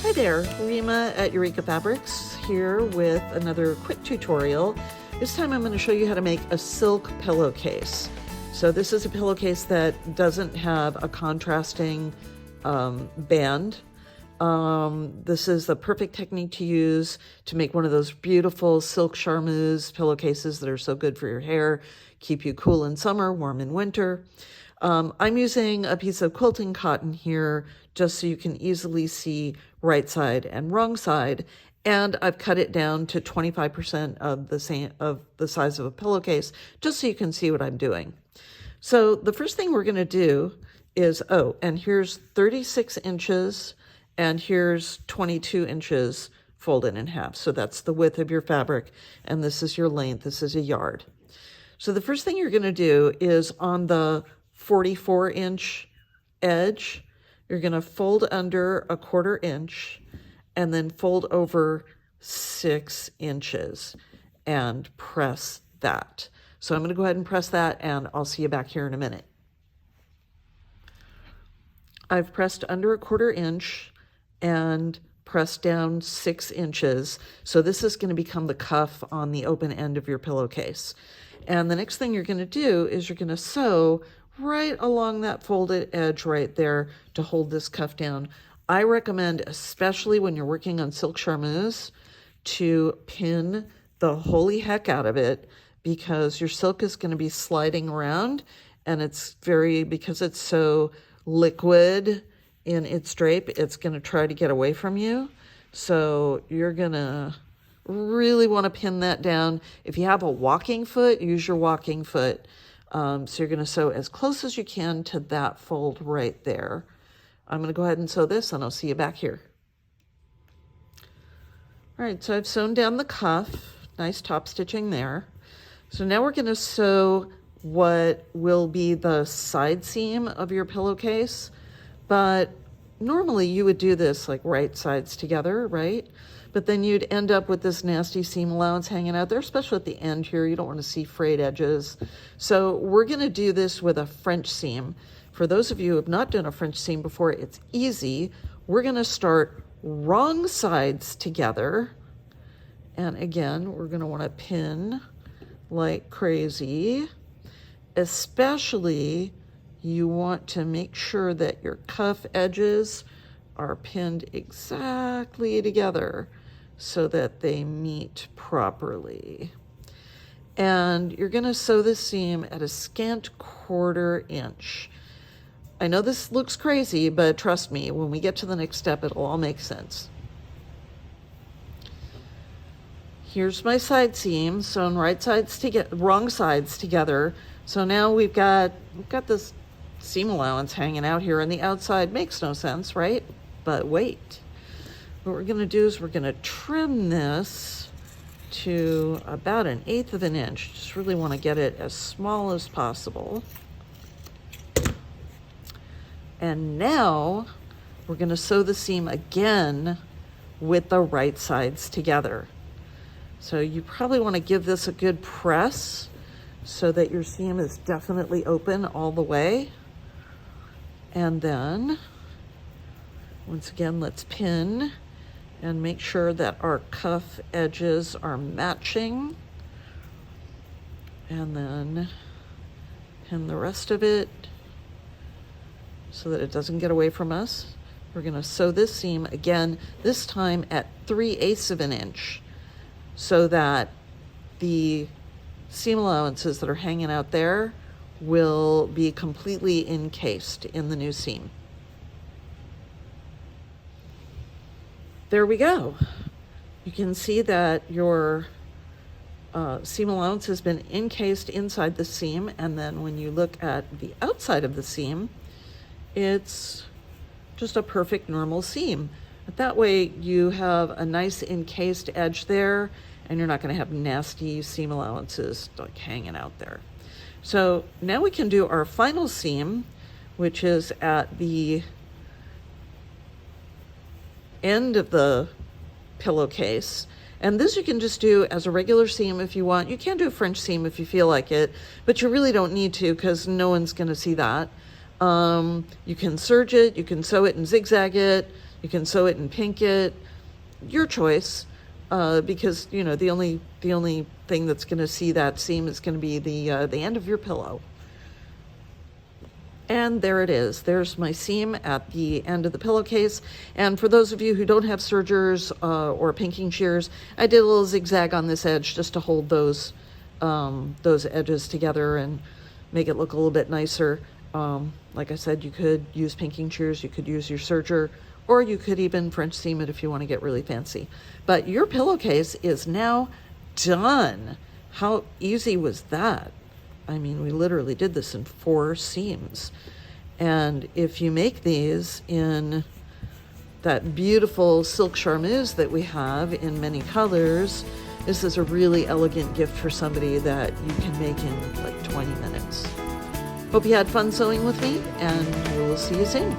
Hi there, Rima at Eureka Fabrics here with another quick tutorial. This time I'm going to show you how to make a silk pillowcase. So this is a pillowcase that doesn't have a contrasting band. This is the perfect technique to use to make one of those beautiful silk charmeuse pillowcases that are so good for your hair, keep you cool in summer, warm in winter. I'm using a piece of quilting cotton here just so you can easily see right side and wrong side. And I've cut it down to 25% of the size of a pillowcase, just so you can see what I'm doing. So the first thing we're going to do is, and here's 36 inches and here's 22 inches folded in half. So that's the width of your fabric, and this is your length. This is a yard. So the first thing you're going to do is on the 44-inch edge, you're going to fold under a 1/4 inch and then fold over 6 inches and press that. So I'm going to go ahead and press that, and I'll see you back here in a minute. I've pressed under a 1/4 inch and pressed down 6 inches. So this is going to become the cuff on the open end of your pillowcase. And the next thing you're going to do is you're going to sew right along that folded edge right there to hold this cuff down. I recommend, especially when you're working on silk charmeuse, to pin the holy heck out of it, because your silk is going to be sliding around, and because it's so liquid in its drape, it's going to try to get away from you. So you're going to really want to pin that down. If you have a walking foot, use your walking foot. So you're going to sew as close as you can to that fold right there. I'm going to go ahead and sew this, and I'll see you back here. All right, so I've sewn down the cuff. Nice top stitching there. So now we're going to sew what will be the side seam of your pillowcase. But normally you would do this like right sides together, right? But then you'd end up with this nasty seam allowance hanging out there, especially at the end here. You don't want to see frayed edges. So we're going to do this with a French seam. For those of you who have not done a French seam before, it's easy. We're going to start wrong sides together. And again, we're going to want to pin like crazy. Especially, you want to make sure that your cuff edges are pinned exactly together so that they meet properly. And you're going to sew the seam at a scant 1/4 inch. I know this looks crazy, but trust me, when we get to the next step, it'll all make sense. Here's my side seam, sewn wrong sides together. So now we've got this seam allowance hanging out here on the outside. Makes no sense, right? But wait. What we're going to do is we're going to trim this to about 1/8 of an inch. Just really want to get it as small as possible. And now we're going to sew the seam again with the right sides together. So you probably want to give this a good press so that your seam is definitely open all the way. And then, once again, let's pin and make sure that our cuff edges are matching. And then pin the rest of it so that it doesn't get away from us. We're going to sew this seam again, this time at 3/8 of an inch, so that the seam allowances that are hanging out there will be completely encased in the new seam. There we go. You can see that your seam allowance has been encased inside the seam, and then when you look at the outside of the seam, it's just a perfect normal seam. But that way you have a nice encased edge there, and you're not going to have nasty seam allowances like hanging out there. So now we can do our final seam, which is at the end of the pillowcase. And this you can just do as a regular seam if you want. You can do a French seam if you feel like it, but you really don't need to, because no one's going to see that. You can serge it, you can sew it and zigzag it, You can sew it and pink it, your choice, because you know the only thing that's going to see that seam is going to be the end of your pillow. And there it is. There's my seam at the end of the pillowcase. And for those of you who don't have sergers or pinking shears, I did a little zigzag on this edge just to hold those edges together and make it look a little bit nicer. Like I said, you could use pinking shears, you could use your serger, or you could even French seam it if you want to get really fancy. But your pillowcase is now done. How easy was that? I mean, we literally did this in 4 seams. And if you make these in that beautiful silk charmeuse that we have in many colors, this is a really elegant gift for somebody that you can make in like 20 minutes. Hope you had fun sewing with me, and we'll see you soon.